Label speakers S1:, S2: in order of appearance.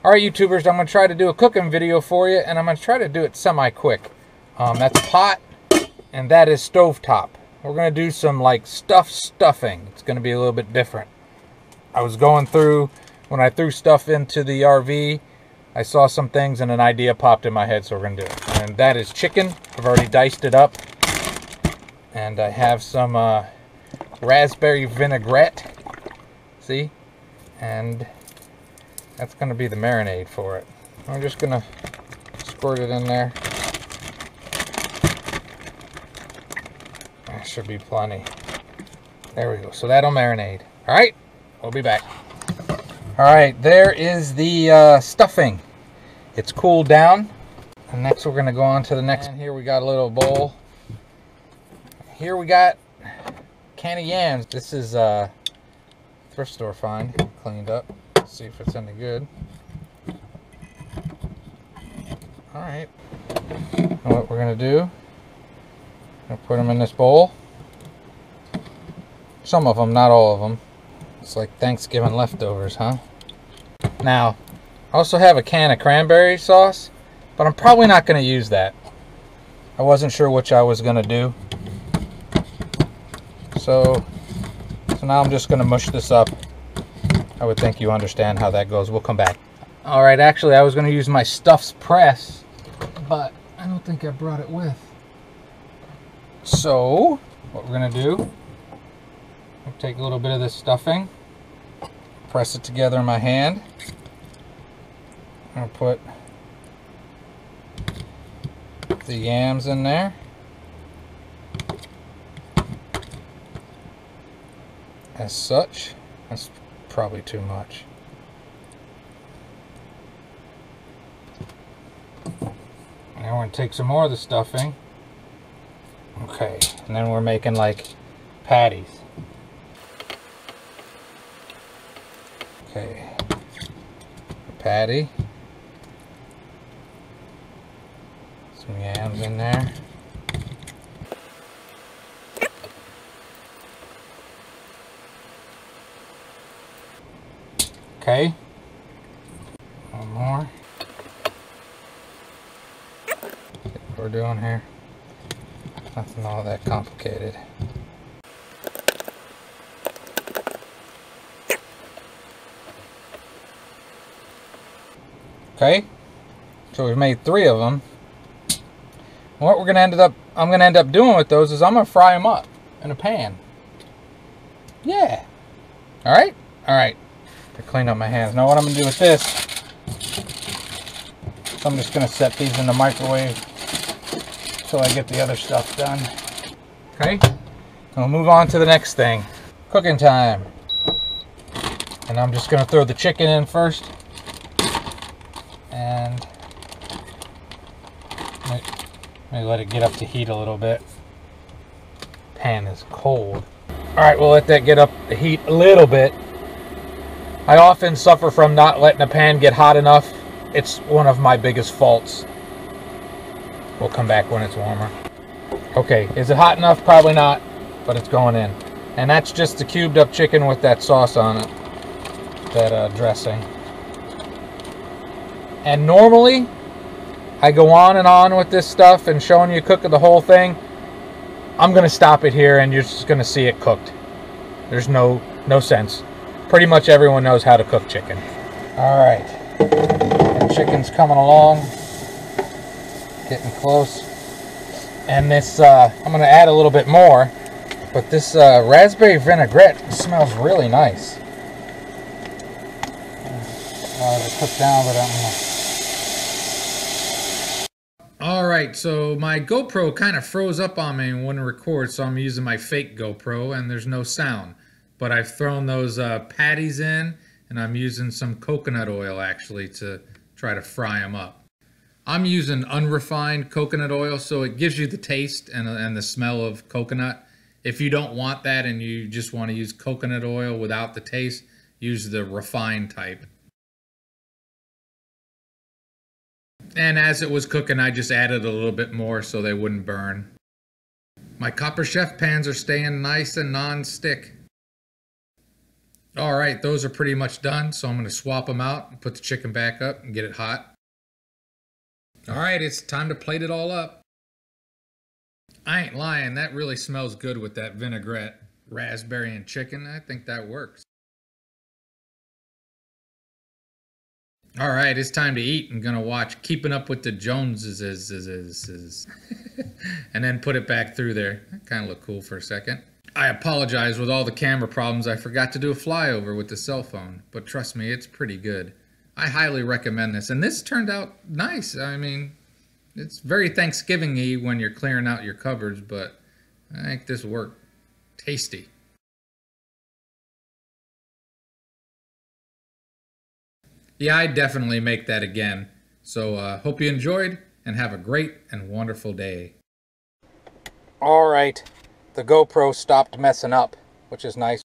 S1: Alright YouTubers, I'm going to try to do a cooking video for you, and I'm going to try to do it semi-quick. That's pot, and that is stovetop. We're going to do some like stuffing. It's going to be a little bit different. I was going through, when I threw stuff into the RV, I saw some things and an idea popped in my head, so we're going to do it. And that is chicken. I've already diced it up. And I have some raspberry vinaigrette. See? And that's going to be the marinade for it. I'm just going to squirt it in there. That should be plenty. There we go. So that'll marinade. Alright, we'll be back. Alright, there is the stuffing. It's cooled down. And next we're going to go on to the next. And here we got a little bowl. Here we got a can of yams. This is thrift store find. Cleaned up. Let's see if it's any good. Alright. What we're going to do, I'm going to put them in this bowl. Some of them, not all of them. It's like Thanksgiving leftovers, huh? Now, I also have a can of cranberry sauce, but I'm probably not going to use that. I wasn't sure which I was going to do. So now I'm just going to mush this up. I would think you understand how that goes. We'll come back. Alright, actually I was going to use my Stuff's press, but I don't think I brought it with. So, what we're going to do, we'll take a little bit of this stuffing, press it together in my hand. I'm going to put the yams in there. As such. That's probably too much. Now we're going to take some more of the stuffing. Okay, and then we're making like patties. Okay, patty. Some yams in there. Okay, one more. What we're doing here, nothing all that complicated. Okay, so we've made 3 of them. What we're gonna I'm gonna end up doing with those is I'm gonna fry them up in a pan. Yeah. All right. All right. To clean up my hands. Now what I'm going to do with this, so I'm just going to set these in the microwave until I get the other stuff done. Okay, we'll move on to the next thing. Cooking time. And I'm just going to throw the chicken in first. And maybe let it get up to heat a little bit. Pan is cold. Alright, we'll let that get up to heat a little bit. I often suffer from not letting a pan get hot enough. It's one of my biggest faults. We'll come back when it's warmer. Okay, is it hot enough? Probably not, but it's going in. And that's just the cubed up chicken with that sauce on it. That dressing. And normally, I go on and on with this stuff and showing you cooking the whole thing. I'm going to stop it here and you're just going to see it cooked. There's no sense. Pretty much everyone knows how to cook chicken. Alright, the chicken's coming along, getting close. And this, I'm going to add a little bit more, but this raspberry vinaigrette smells really nice. It'll cook down, but Alright, so my GoPro kind of froze up on me and wouldn't record, so I'm using my fake GoPro and there's no sound. But I've thrown those patties in, and I'm using some coconut oil actually to try to fry them up. I'm using unrefined coconut oil, so it gives you the taste and the smell of coconut. If you don't want that and you just want to use coconut oil without the taste, use the refined type. And as it was cooking, I just added a little bit more so they wouldn't burn. My Copper Chef pans are staying nice and non-stick. All right, those are pretty much done, so I'm going to swap them out and put the chicken back up and get it hot. All right, it's time to plate it all up. I ain't lying, that really smells good with that vinaigrette, raspberry and chicken. I think that works. All right, it's time to eat. I'm gonna watch Keeping Up with the Joneses and then put it back through there. That kind of looked cool for a second. I apologize, with all the camera problems, I forgot to do a flyover with the cell phone, but trust me, it's pretty good. I highly recommend this, and this turned out nice. I mean, it's very Thanksgiving-y when you're clearing out your cupboards, but I think this worked. Tasty. Yeah, I definitely make that again. So hope you enjoyed and have a great and wonderful day. All right, the GoPro stopped messing up, which is nice.